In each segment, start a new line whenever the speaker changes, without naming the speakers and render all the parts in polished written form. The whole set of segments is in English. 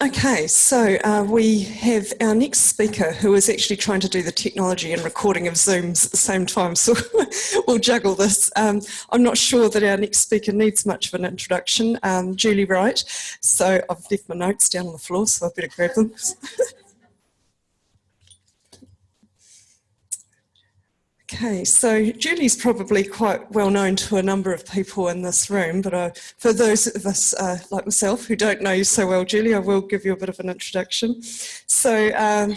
Okay, so we have our next speaker who is actually trying to do the technology and recording of Zooms at the same time, so we'll juggle this. I'm not sure that our next speaker needs much of an introduction, Julie Wright. So I've left my notes down on the floor, so I better grab them. Okay, so Julie's probably quite well known to a number of people in this room, but for those of us like myself who don't know you so well, Julie, I will give you a bit of an introduction. So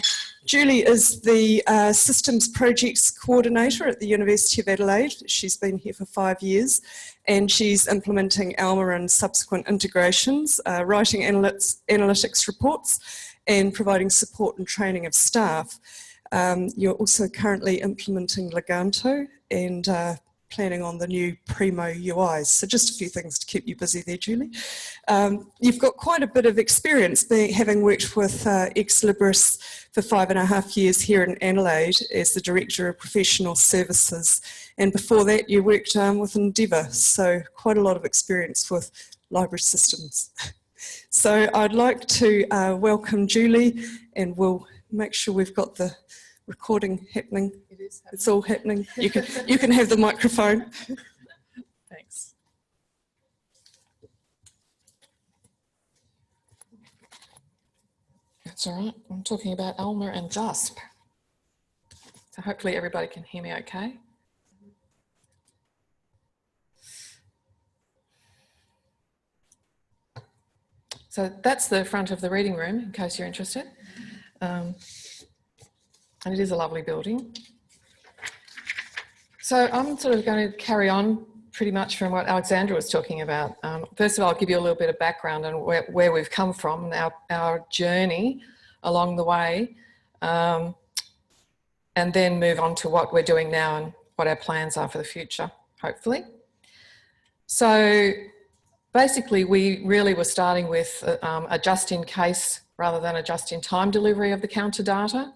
Julie is the Systems Projects Coordinator at the University of Adelaide. She's been here for 5 years and she's implementing Alma and subsequent integrations, writing analytics reports and providing support and training of staff. You're also currently implementing Leganto and planning on the new Primo UIs. So just a few things to keep you busy there, Julie. You've got quite a bit of experience having worked with Ex Libris for 5.5 years here in Adelaide as the Director of Professional Services. And before that, you worked with Endeavour. So quite a lot of experience with library systems. So I'd like to welcome Julie, and we'll make sure we've got the recording happening.
It is happening.
It's all happening. You can have the microphone.
Thanks. That's all right. I'm talking about Alma and JUSP. So hopefully everybody can hear me okay. So that's the front of the reading room, in case you're interested. And it is a lovely building. So I'm sort of going to carry on pretty much from what Alexandra was talking about. First of all, I'll give you a little bit of background on where we've come from, our journey along the way, and then move on to what we're doing now and what our plans are for the future, hopefully. So basically, we really were starting with a just-in-case rather than a just-in-time delivery of the counter data.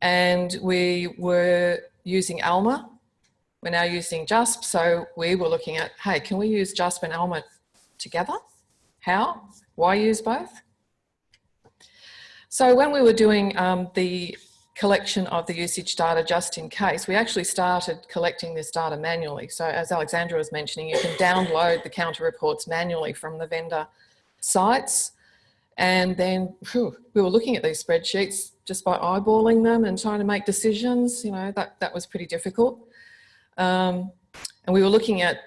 And we were using Alma. We're now using JUSP. So we were looking at, hey, can we use JUSP and Alma together? How? Why use both? So when we were doing the collection of the usage data just in case, we actually started collecting this data manually. So as Alexandra was mentioning, you can download the counter reports manually from the vendor sites. And then we were looking at these spreadsheets just by eyeballing them and trying to make decisions. You know, that was pretty difficult. And we were looking at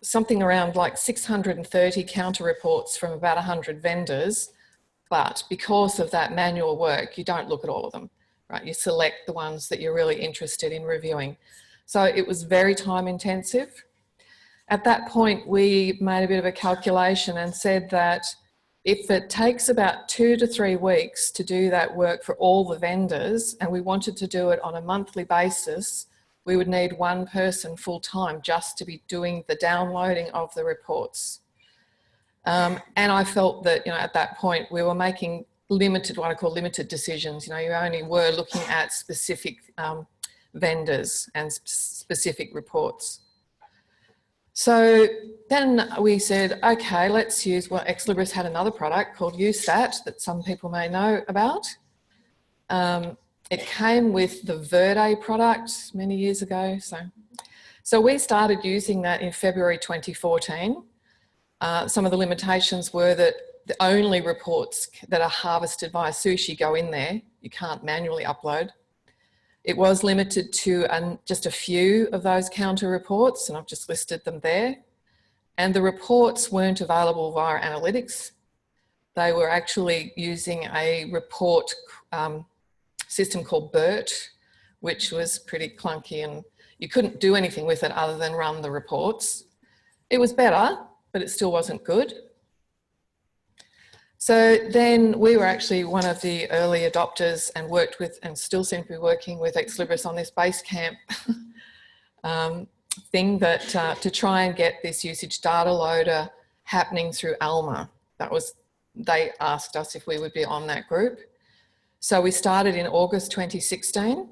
something around like 630 counter reports from about 100 vendors. But because of that manual work, you don't look at all of them, right? You select the ones that you're really interested in reviewing. So it was very time intensive. At that point, we made a bit of a calculation and said that if it takes about 2 to 3 weeks to do that work for all the vendors, and we wanted to do it on a monthly basis, we would need one person full time just to be doing the downloading of the reports. And I felt that, you know, at that point we were making limited, what I call limited decisions. You know, you only were looking at specific vendors and specific reports. So then we said, okay, let's use what Ex Libris had another product called Usat that some people may know about. It came with the Verde product many years ago. So we started using that in February 2014. Some of the limitations were that the only reports that are harvested via sushi go in there. You can't manually upload. It was limited to just a few of those counter reports, and I've just listed them there. And the reports weren't available via analytics. They were actually using a report system called BERT, which was pretty clunky, and you couldn't do anything with it other than run the reports. It was better, but it still wasn't good. So then we were actually one of the early adopters and worked with, and still seem to be working with Ex Libris on this Basecamp thing that to try and get this usage data loader happening through Alma. They asked us if we would be on that group. So we started in August 2016,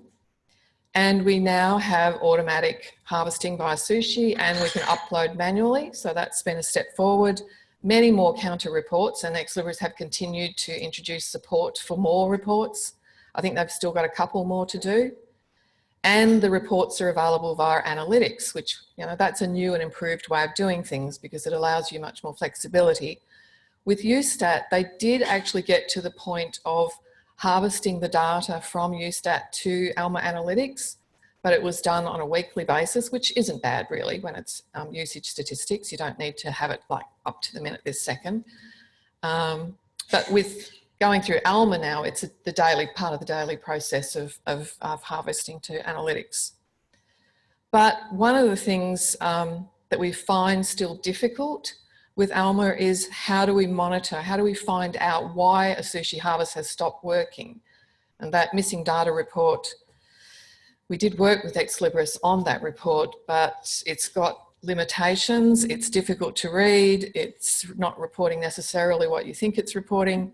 and we now have automatic harvesting via sushi, and we can upload manually. So that's been a step forward. many more counter reports, and ex-libris have continued to introduce support for more reports. I think they've still got a couple more to do. And the reports are available via analytics, which, you know, that's a new and improved way of doing things because it allows you much more flexibility. With Usat, they did actually get to the point of harvesting the data from Usat to Alma Analytics, but it was done on a weekly basis, which isn't bad really when it's usage statistics. You don't need to have it like up to the minute this second. But with going through Alma now, it's the daily part of the daily process of harvesting to analytics. But one of the things that we find still difficult with Alma is how do we monitor, how do we find out why a sushi harvest has stopped working? And that missing data report, we did work with ex-libris on that report, but it's got limitations, it's difficult to read, it's not reporting necessarily what you think it's reporting.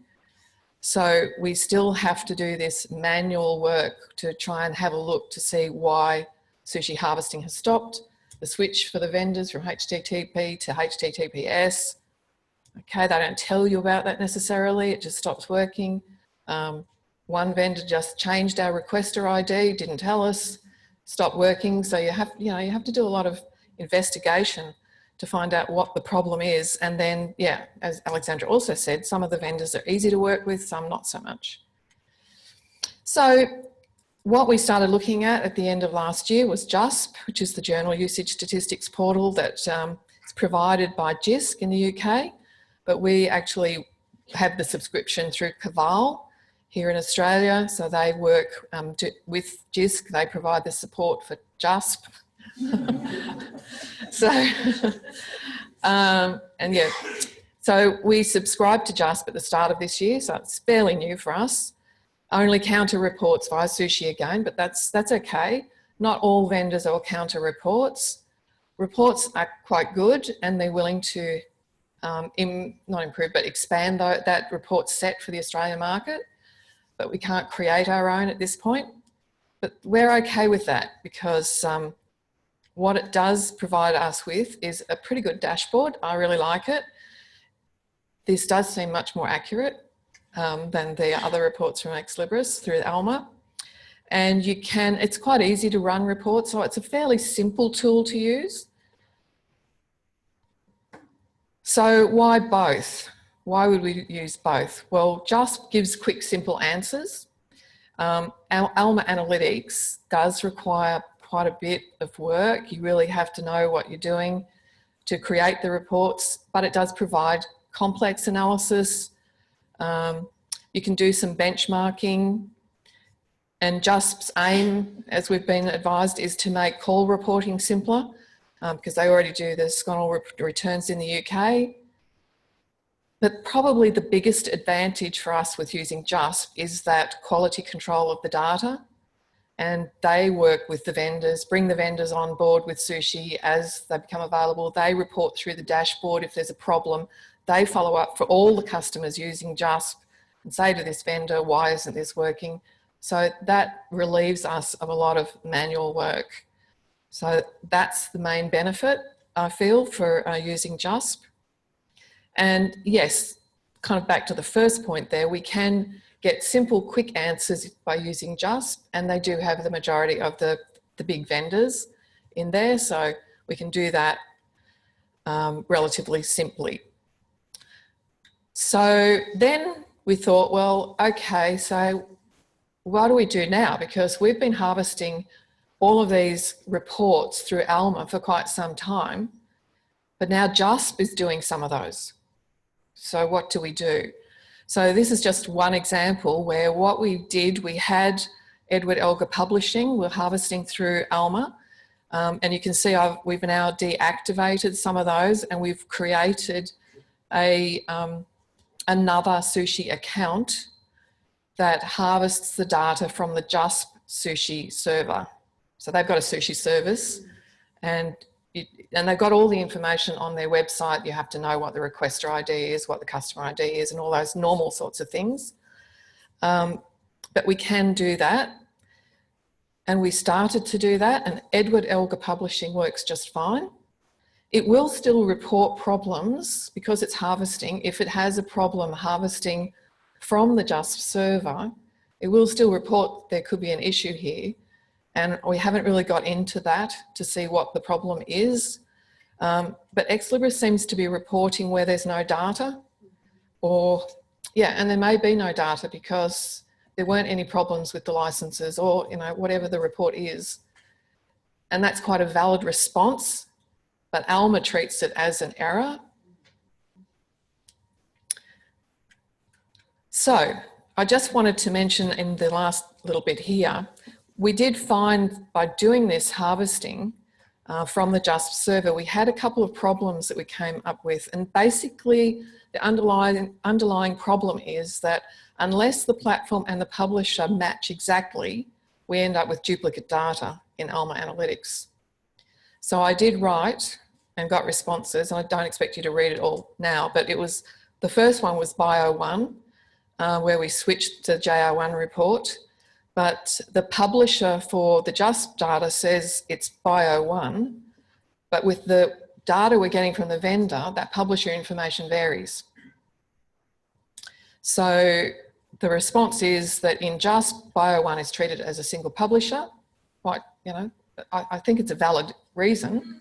So we still have to do this manual work to try and have a look to see why sushi harvesting has stopped, the switch for the vendors from HTTP to HTTPS. Okay, they don't tell you about that necessarily, it just stops working. One vendor just changed our requester ID, didn't tell us, stopped working. So you have to do a lot of investigation to find out what the problem is. And then, yeah, as Alexandra also said, some of the vendors are easy to work with, some not so much. So what we started looking at the end of last year was JUSP, which is the Journal Usage Statistics portal that is provided by JISC in the UK, but we actually have the subscription through Caval here in Australia. So they work with JISC, they provide the support for JUSP. So, and yeah, so we subscribed to JUSP at the start of this year, so it's fairly new for us. Only counter reports via sushi again, but that's okay. Not all vendors are counter reports. Reports are quite good and they're willing to not improve, but expand that report set for the Australian market, but we can't create our own at this point. But we're okay with that because what it does provide us with is a pretty good dashboard. I really like it. This does seem much more accurate than the other reports from ex-libris through Alma. And it's quite easy to run reports, so it's a fairly simple tool to use. So why both? Why would we use both? Well, JUSP gives quick, simple answers. Alma Analytics does require quite a bit of work. You really have to know what you're doing to create the reports, but it does provide complex analysis. You can do some benchmarking, and JUSP's aim, as we've been advised, is to make call reporting simpler because they already do the SCONL returns in the UK. But probably the biggest advantage for us with using JUSP is that quality control of the data, and they work with the vendors, bring the vendors on board with sushi as they become available. They report through the dashboard if there's a problem. They follow up for all the customers using JUSP and say to this vendor, why isn't this working? So that relieves us of a lot of manual work. So that's the main benefit, I feel, for using JUSP. And yes, kind of back to the first point there, we can get simple, quick answers by using JUSP, and they do have the majority of the big vendors in there, so we can do that relatively simply. So then we thought, well, okay, so what do we do now? Because we've been harvesting all of these reports through Alma for quite some time, but now JUSP is doing some of those. So what do we do? So this is just one example where what we did, we had Edward Elgar Publishing, we're harvesting through Alma, and you can see we've now deactivated some of those, and we've created another sushi account that harvests the data from the JUSP sushi server. So they've got a sushi service, and they've got all the information on their website. You have to know what the requester ID is, what the customer ID is, and all those normal sorts of things. But we can do that. And we started to do that, and Edward Elgar Publishing works just fine. It will still report problems because it's harvesting. If it has a problem harvesting from the JUSP server, it will still report there could be an issue here. And we haven't really got into that to see what the problem is. But Ex Libris seems to be reporting where there's no data, or, yeah, and there may be no data because there weren't any problems with the licenses, or, you know, whatever the report is. And that's quite a valid response, but Alma treats it as an error. So I just wanted to mention in the last little bit here, we did find by doing this harvesting from the JUSP server, we had a couple of problems that we came up with. And basically the underlying problem is that unless the platform and the publisher match exactly, we end up with duplicate data in Alma Analytics. So I did write and got responses, and I don't expect you to read it all now, but it was, the first one was Bio1, where we switched to JR1 report, but the publisher for the JUSP data says it's Bio1, but with the data we're getting from the vendor, that publisher information varies. So the response is that in JUSP, Bio1 is treated as a single publisher. Quite, you know, I think it's a valid reason,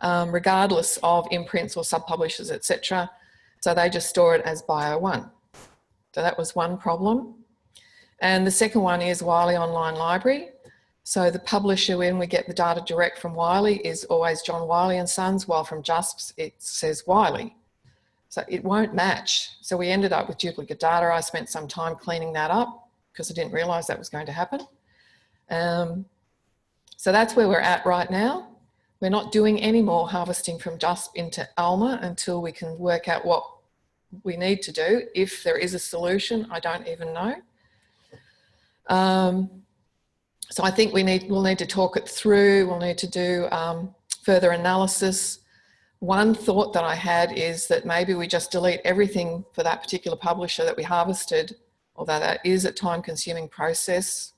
regardless of imprints or sub-publishers, etc. So they just store it as Bio1. So that was one problem. And the second one is Wiley Online Library. So the publisher, when we get the data direct from Wiley, is always John Wiley and Sons, while from JUSP it says Wiley. So it won't match. So we ended up with duplicate data. I spent some time cleaning that up because I didn't realise that was going to happen. So that's where we're at right now. We're not doing any more harvesting from JUSP into Alma until we can work out what we need to do. If there is a solution, I don't even know. So I think we'll need to talk it through. We'll need to do further analysis. One thought that I had is that maybe we just delete everything for that particular publisher that we harvested, although that is a time-consuming process,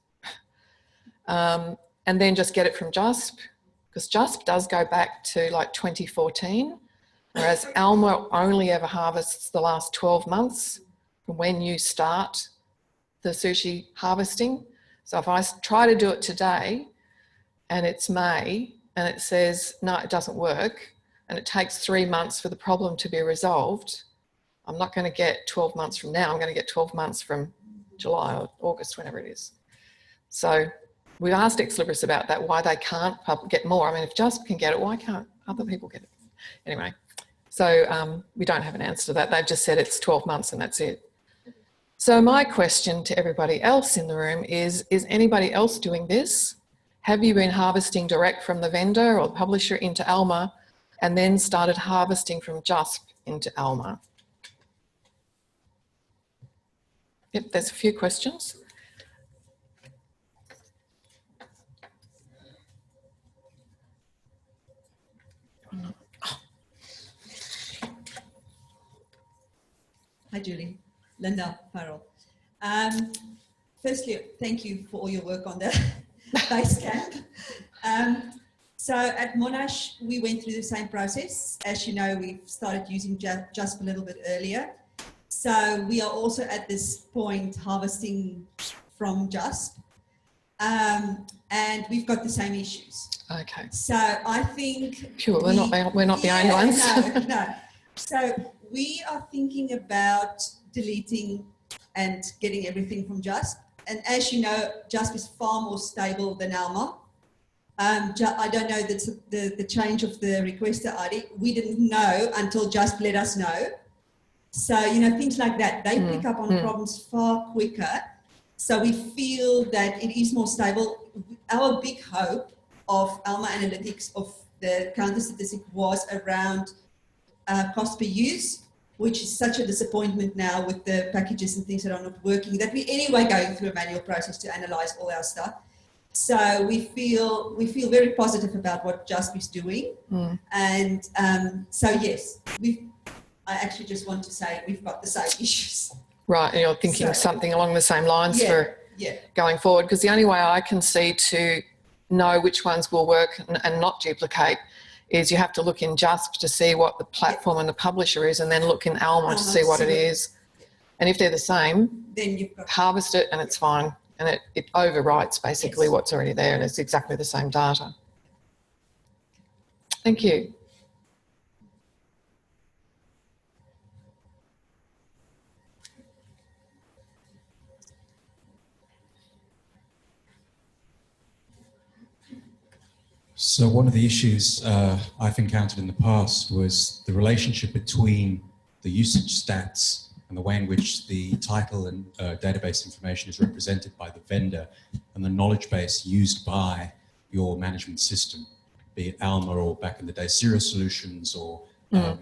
and then just get it from JUSP, because JUSP does go back to like 2014, whereas Alma only ever harvests the last 12 months from when you start the sushi harvesting. So if I try to do it today and it's May and it says, no, it doesn't work, and it takes 3 months for the problem to be resolved, I'm not going to get 12 months from now. I'm going to get 12 months from July or August, whenever it is. So we've asked Ex Libris about that, why they can't get more. I mean, if JUSP can get it, why can't other people get it? Anyway, so we don't have an answer to that. They've just said it's 12 months and that's it. So my question to everybody else in the room is anybody else doing this? Have you been harvesting direct from the vendor or the publisher into Alma and then started harvesting from JUSP into Alma? Yep, there's a few questions.
Hi, Julie. Linda Farrell. Firstly, thank you for all your work on the base camp. So at Monash, we went through the same process. As you know, we've started using JUSP a little bit earlier. So we are also at this point harvesting from JUSP. And we've got the same issues.
Okay.
So I think...
Sure, we're not the only ones.
No. So we are thinking about deleting and getting everything from JUSP. And as you know, JUSP is far more stable than Alma. I don't know the change of the requester ID. We didn't know until JUSP let us know. So, you know, things like that, they pick up on problems far quicker. So we feel that it is more stable. Our big hope of Alma Analytics, of the counter statistic, was around cost per use, which is such a disappointment now with the packages and things that are not working, that we're anyway going through a manual process to analyze all our stuff. So we feel very positive about what JUSP is doing. And so yes, I actually just want to say we've got the same issues.
Right, and you're thinking something along the same lines for going forward, because the only way I can see to know which ones will work and not duplicate is you have to look in JUSP to see what the platform and the publisher is, and then look in Alma to see what it is. And if they're the same,
Then you've got
harvest it and it's fine. And it overwrites basically what's already there, and it's exactly the same data. Thank you.
So one of the issues I've encountered in the past was the relationship between the usage stats and the way in which the title and database information is represented by the vendor and the knowledge base used by your management system, be it Alma or back in the day Cirrus Solutions or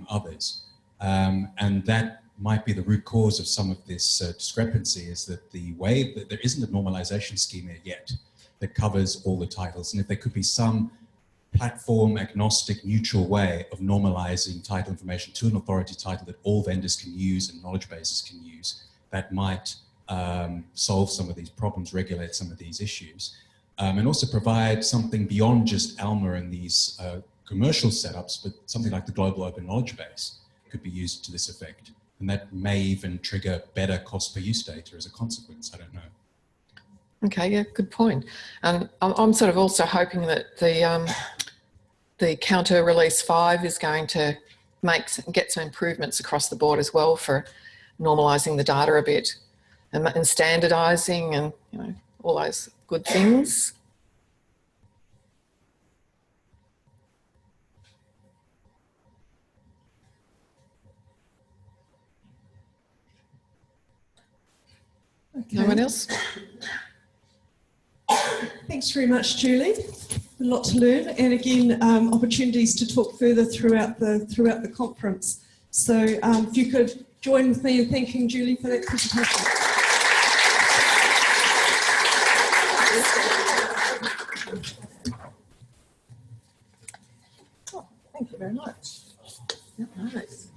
others. And that might be the root cause of some of this discrepancy, is that the way that there isn't a normalization schema yet that covers all the titles. And if there could be some platform agnostic neutral way of normalizing title information to an authority title that all vendors can use and knowledge bases can use, that might solve some of these problems, regulate some of these issues, and also provide something beyond just Alma and these commercial setups, but something like the global open knowledge base could be used to this effect. And that may even trigger better cost per use data as a consequence. I don't know.
Okay, yeah, good point. And I'm sort of also hoping that the counter release 5 is going to get some improvements across the board as well for normalising the data a bit and standardising and, you know, all those good things.
Okay.
No one else?
Thanks very much, Julie. A lot to learn, and again, opportunities to talk further throughout the conference. So, if you could join with me in thanking Julie for that presentation. Oh, thank you very much. Nice.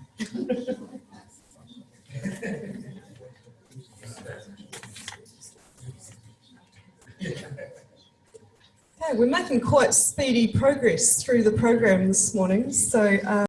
Okay, we're making quite speedy progress through the program this morning. So.